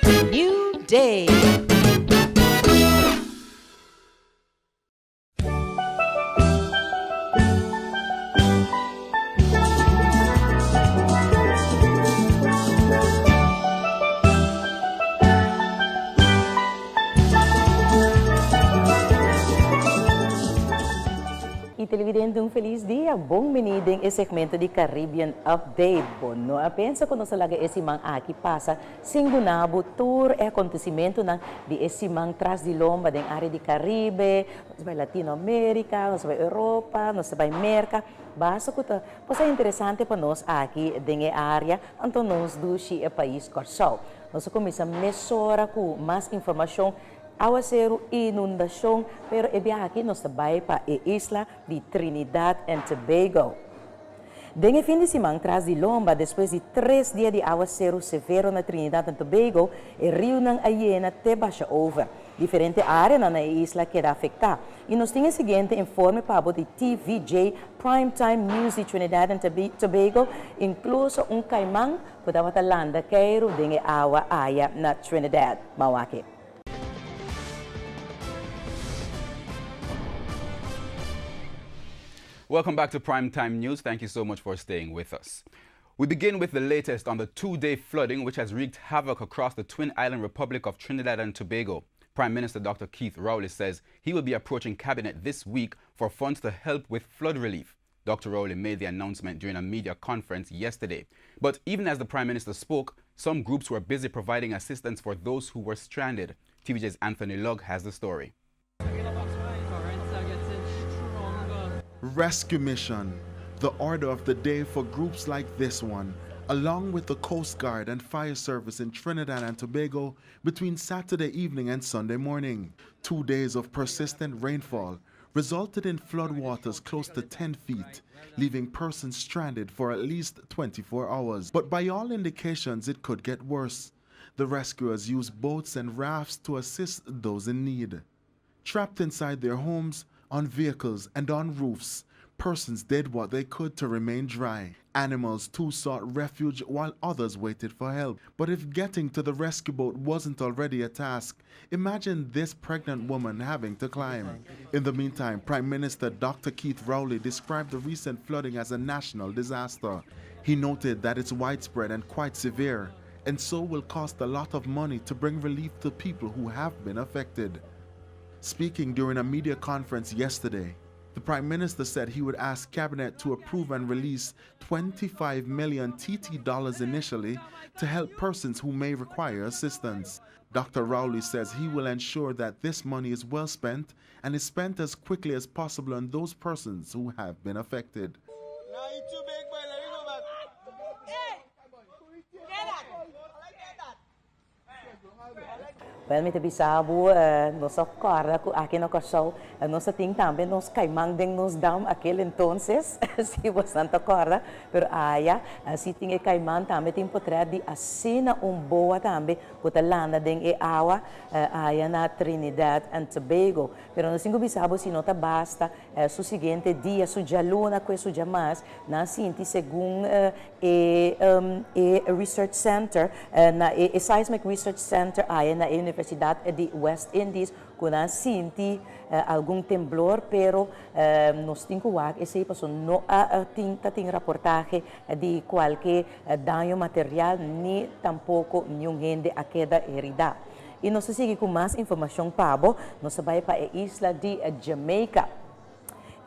New Day. Televidente, feliz dia. Bom meniding e segmento de Caribbean Update. Bono apensa quando sa laga esimang aqui passa singunabo tour e acontecimento ng di esimang tras di lomba deng área de Caribe, nos vai Latinoamérica, nos vai Europa, nos vai América. Basta ko ta, posa interessante pa nos aqui deng área, anto nos dushi e país Corsao. Nos komisa mesora ku mas informação aguacero e inundação, pero aqui nos sabay pa e isla de Trinidad and Tobago. Dengue fim de semana tras de lomba, depois de 3 dias de aguacero severo na Trinidad and Tobago, o rio ng Ayena te baixa over. Diferente área na isla queda afetada. E nos tinha o seguinte informe para de TVJ Primetime News de Trinidad and Tobago, incluso caimão que landa cairo dengue água aya na Trinidad. Mawaki. Welcome back to Primetime News. Thank you so much for staying with us. We begin with the latest on the 2-day flooding which has wreaked havoc across the Twin Island Republic of Trinidad and Tobago. Prime Minister Dr. Keith Rowley says he will be approaching Cabinet this week for funds to help with flood relief. Dr. Rowley made the announcement during a media conference yesterday. But even as the Prime Minister spoke, some groups were busy providing assistance for those who were stranded. TVJ's Anthony Lugg has the story. Rescue mission, the order of the day for groups like this one, along with the Coast Guard and Fire Service in Trinidad and Tobago between Saturday evening and Sunday morning. 2 days of persistent rainfall resulted in floodwaters close to 10 feet, leaving persons stranded for at least 24 hours. But by all indications, it could get worse. The rescuers used boats and rafts to assist those in need. Trapped inside their homes, on vehicles and on roofs, persons did what they could to remain dry. Animals too sought refuge while others waited for help. But if getting to the rescue boat wasn't already a task, imagine this pregnant woman having to climb. In the meantime, Prime Minister Dr. Keith Rowley described the recent flooding as a national disaster. He noted that it's widespread and quite severe, and so will cost a lot of money to bring relief to people who have been affected. Speaking during a media conference yesterday, the Prime Minister said he would ask Cabinet to approve and release 25 million TT dollars initially to help persons who may require assistance. Dr. Rowley says he will ensure that this money is well spent and is spent as quickly as possible on those persons who have been affected. Well, me tabi sabo, nos acorda ku akin no Corsao, nos ating também nos caimang deng nos dam aquele entonces, si você acorda, pero aya, si tinha caimang também tem potré de assina boa também, puta landa deng e awa, aya na Trinidad and Tobago. Pero no singo bisabo si nota basta, su seguinte dia, su jaluna, que su jamas, na sinti segun Research Center, na Seismic Research Center, aya na Universidad de West Indies, kuna sinti algum temblor, pero nos tinkuwag, ese paso no ting reportaje de qualquer daño material, ni tampoco nenhum gente a queda herida. E nós seguimos com mais informação, Pabo, nós vai para a isla de Jamaica.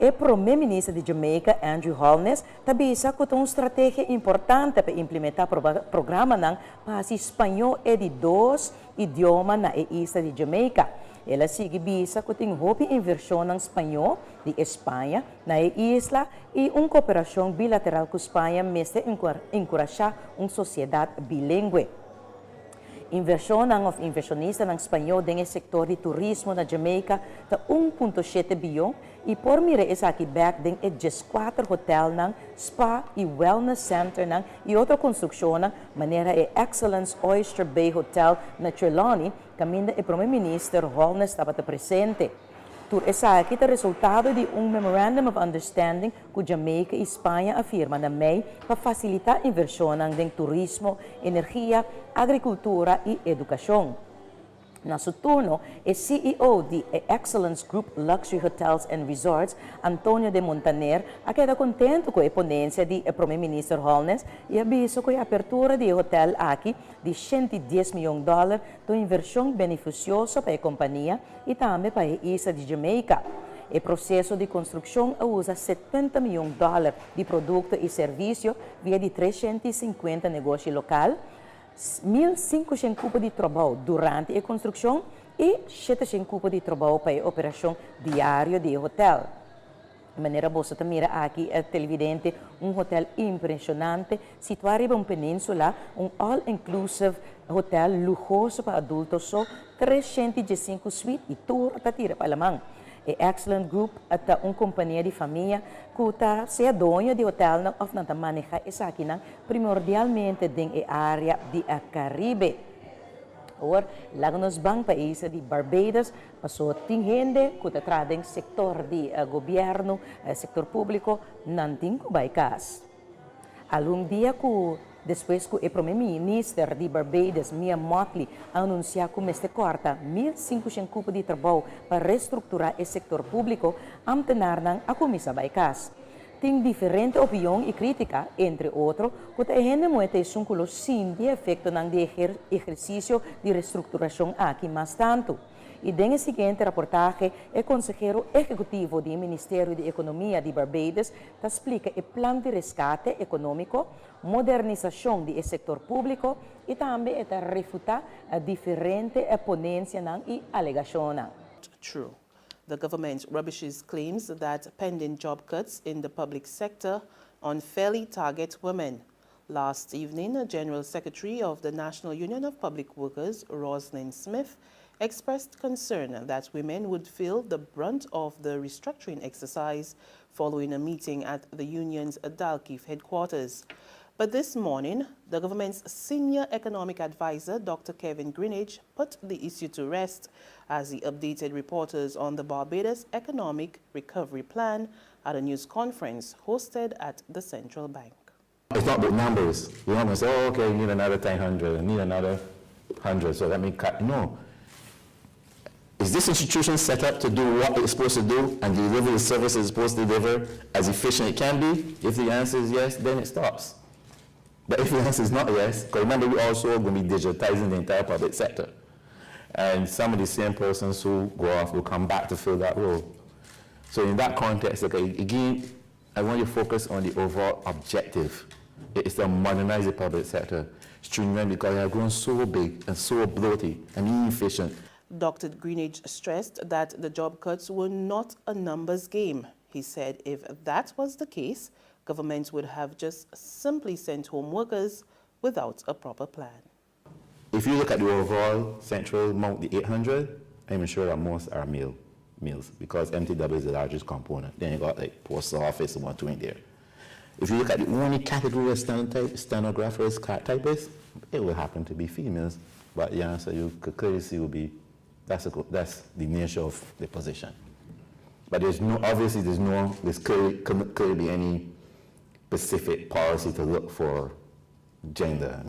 O primeiro-ministro de Jamaica, Andrew Holness, tabisa que tem uma estratégia importante para implementar o programa ng pasi espanhol e de 2 idiomas na isla de Jamaica. Ela sigue bisa que tem hope inversão ng espanhol de Espanha na isla e uma cooperação bilateral com Espanha mesmo encorajar uma sociedade bilíngue. Inversão ng inversionista ng espanhol no setor de turismo na Jamaica ta 1.7 bilhão e por mira isa aqui back din e 4 hotel ng spa e wellness center ng e outra construção ng maneira e Excellence Oyster Bay Hotel na Trelawney, caminda e primeiro-ministro Holness estava presente. Tur esa kita resultado de Memorandum of Understanding com Jamaica e Espanha afirma na MEI para facilitar inversão em turismo, energia, agricultura e educação. Na seu turno, o CEO de Excellence Group Luxury Hotels and Resorts, Antonio de Montaner, queda contente com a ponência do Primeiro-Ministro Holness e aviso que a abertura do hotel aqui de $110 milhões de inversão beneficiosa para a companhia e também para a ilha de Jamaica. O processo de construção usa $70 milhões de produto e serviço via de 350 negócios locais, 1.500 cupos de trabalho durante a construção e 700 cupos de trabalho para a operação diária do hotel. De maneira boa, você mira aqui, televidente, hotel impressionante, situado em uma península, all-inclusive hotel luxuoso para adultos, só 305 suítes e tour para tirar para Alemão. A Excellent Group é uma companhia de família que está se dona de hotel ou não maneja essa aqui primordialmente na área do Caribe. Ora, lá nos bang países de Barbados, passou tem gente que está trazendo setor de governo, setor público, não tem que baicas. Algum dia que depois que o primeiro-ministro de Barbados, Mia Mottley, anunciou que este corta 1.500 cupos de trabalho para reestruturar o setor público, amtenar a comissão baicas. Tem diferente opinião e crítica, entre outros, que a gente muita que sim de efeito de exercício de reestruturação aqui mais tanto. E no seguinte reportagem, o consejero executivo do Ministério de Economia de Barbados explica o plano de resgate econômico, modernização do setor público e também refutar diferentes ponências e alegações. True. The government rubbishes claims that pending job cuts in the public sector unfairly target women. Last evening, General Secretary of the National Union of Public Workers, Roslyn Smith, expressed concern that women would feel the brunt of the restructuring exercise following a meeting at the union's Dalkeith headquarters. But this morning, the government's senior economic advisor, Dr. Kevin Greenidge, put the issue to rest as he updated reporters on the Barbados Economic Recovery Plan at a news conference hosted at the Central Bank. It's not about numbers. You don't say, oh, okay, you need another 100, need another 100, so let me cut. No. Is this institution set up to do what it's supposed to do and deliver the services it's supposed to deliver as efficient as it can be? If the answer is yes, then it stops. But if the answer is not yes, because remember we're also going to be digitizing the entire public sector. And some of the same persons who go off will come back to fill that role. So in that context, okay, again, I want you to focus on the overall objective. It's to modernize the public sector, streamline, because they have grown so big and so bloated and inefficient. Dr. Greenidge stressed that the job cuts were not a numbers game. He said if that was the case, governments would have just simply sent home workers without a proper plan. If you look at the overall central amount, the 800, I'm sure that most are meals because MTW is the largest component. Then you got like postal office and 1, 2 in there. If you look at the only category of stenographers, typists, it will happen to be females. But the answer you could clearly see will be that's the nature of the position. But there's clearly be any specific policy to look for gender.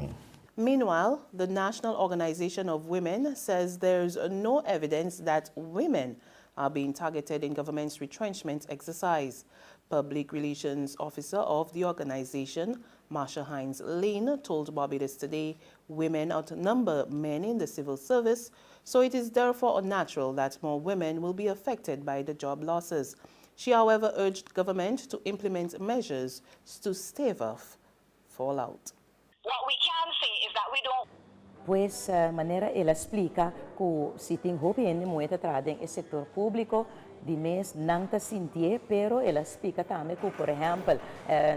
Meanwhile, the National Organization of Women says there's no evidence that women are being targeted in government's retrenchment exercise. Public Relations Officer of the organization, Marsha Hines Lane, told Barbados Today women outnumber men in the civil service, so it is therefore unnatural that more women will be affected by the job losses. She, however, urged government to implement measures to stave off fallout. What we can say is that we don't. Pues, manera ela explica que se tem opinião muito atrás no setor público, de mês não está sentir, pero ela explica também que, por exemplo,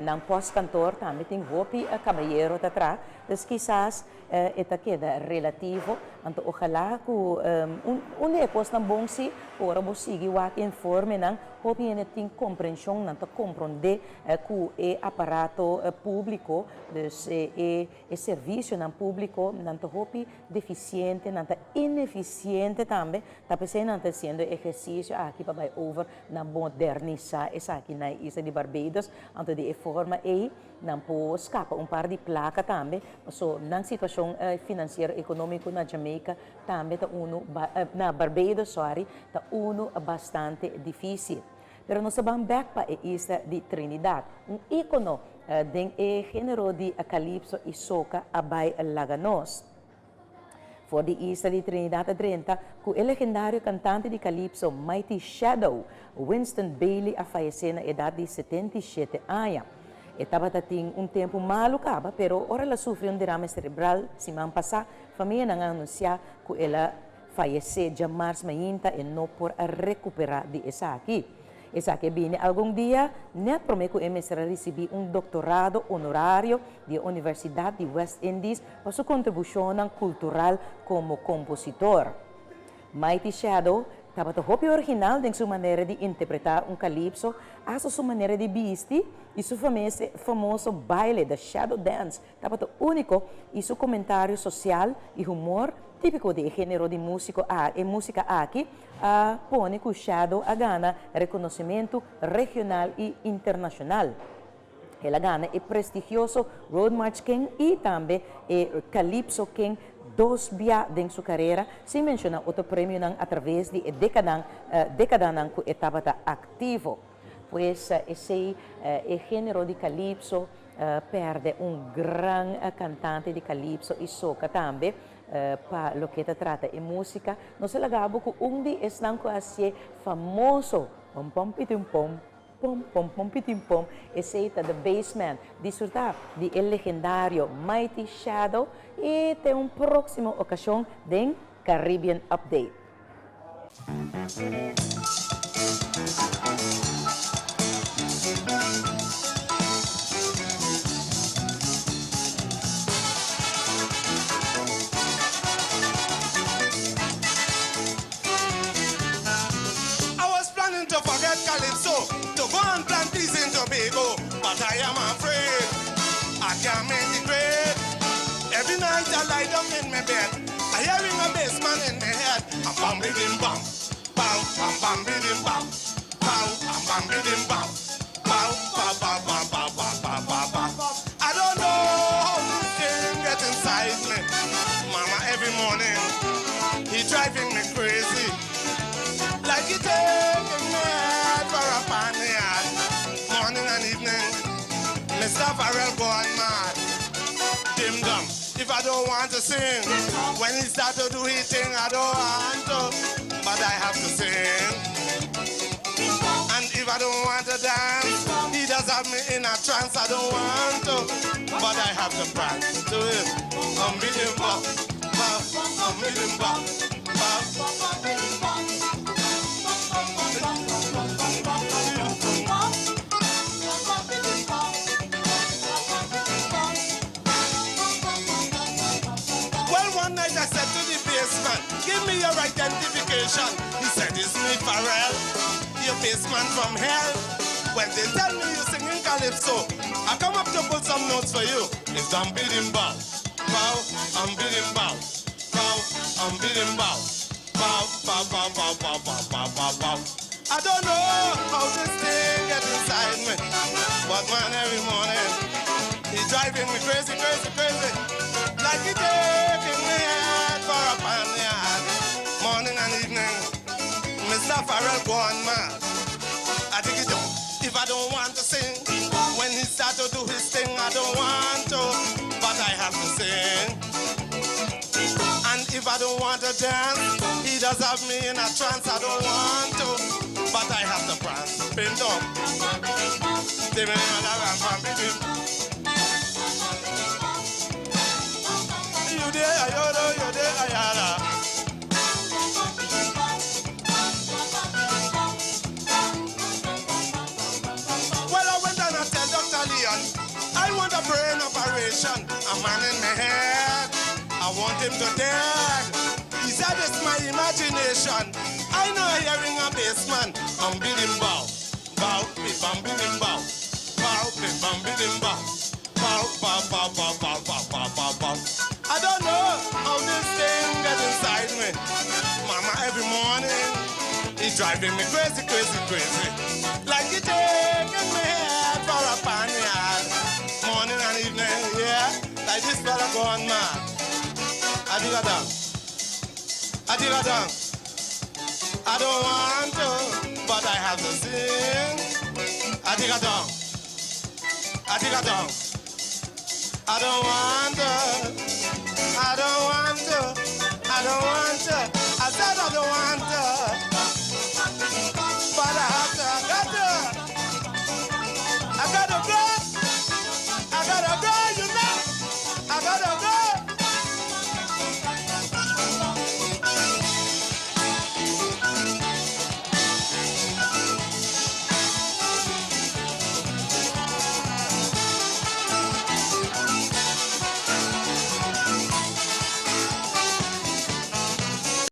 no pós-cantor também tem a caminheiro atrás, então quizás esta queda relativo, então ojalá que é posto bom se ora você seguir o informe não hopi ene tem compreensão, não tá compreender que o aparato público, dus o serviço não público, não tá hopi deficiente, não tá ineficiente também, tá pensando não tá sendo exercício aqui para over na modernizar essa aqui na ilha de Barbados, antes de forma e não pode escapar par de placa também, so na situação financeira econômica na Jamaica também tá na Barbados, sorry, tá bastante difícil. Pero nós vamos back para a isla de Trinidad, ícono do gênero de calypso e soca abay laganos. For the isla de Trinidad a 30, com o legendário cantante de calypso Mighty Shadow, Winston Bailey, a falecer na idade de 77 anos. Estava tendo tempo malo, pero ora ela sofreu derrame cerebral semana passada. A família não anunciou que ela faleceu de março mainta e não por recuperar de essa aqui. Essa aqui viene algum dia, net prometo que será receber doutorado honorário da Universidade de West Indies para sua contribuição cultural como compositor. Mighty Shadow estava o hobby original de sua maneira de interpretar calypso, a sua maneira de vestir e seu famoso baile, the Shadow Dance, estava único e seu comentário social e humor típico de gênero de música aqui, põe que o Shadow ganha reconhecimento regional e internacional. Ela ganha o prestigioso Road March King e também o Calypso King, dois vezes em sua carreira, sem mencionar outro prêmio através de década que estava ativo. Pois esse gênero de calypso perde grande cantante de calypso e soca também. Para lo que trata de música, nós lagamos que dia estão quase famoso, pom pom pitim pom, pom pom pom pitim pom, esse é The Bassman, disfrutar de el legendário Mighty Shadow e tem próxima ocasião de Caribbean Update. Calypso to go and plant peace in Tobago, but I am afraid I can't make it great. Every night I lie down in my bed, I hearing a bassman in my head. I'm bam bidim bam, bow, bam bam bidim bam, bow, bam bam bidim bam, bow, ba ba ba ba ba ba ba ba. I don't know how this thing get inside me, Mama. Every morning he driving me crazy, like he taking me for a paniad. Morning and evening, Mr. Farrell gone mad. Dim dum, if I don't want to sing, when he start to do his thing, I don't want to, but I have to sing. And if I don't want to dance, he does have me in a trance. I don't want to, but I have to prance to it. Beating bop, bop, beating bop, give me your identification. He said, it's me, Pharrell, your bassman from hell. When they tell me you're singing calypso, I come up to put some notes for you. It's I'm beating bow, bow, I'm beating bow, bow, I'm beating bow, bow, bow, bow, bow, bow, bow, bow, bow, bow. I don't know how this thing gets inside me, but man, every morning, he's driving me crazy, crazy, crazy. Like he taking me out for a paniad. Morning and evening, Mr. Farrell gone mad. I think he don't. If I don't want to sing, when he start to do his thing, I don't want to, but I have to sing. And if I don't want to dance, he does have me in a trance. I don't want to, but I have to prance. Bim dum. You there, you there, ayara. I want a brain operation, a man in my head. I want him to dead. He said it's my imagination. I know hearing a bassman, I'm beating bow. Bow, bim, bam, bim, bow. Bow, bim, bam, bim, bow. Bow, bow, bow, bow, bow, bow, bow, bow, bow. I don't know how this thing gets inside me. Mama, every morning, it's driving me crazy, crazy, crazy. Like it taking me head for a panyard. Morning and evening, yeah. Like this fella going mad. Adigadam. Adigadam. I don't want to, but I have to sing. Adigadam. Adigadam. I don't want to. I don't want to. I don't want to. I said I don't want to. But I have to. I got to. I got to go.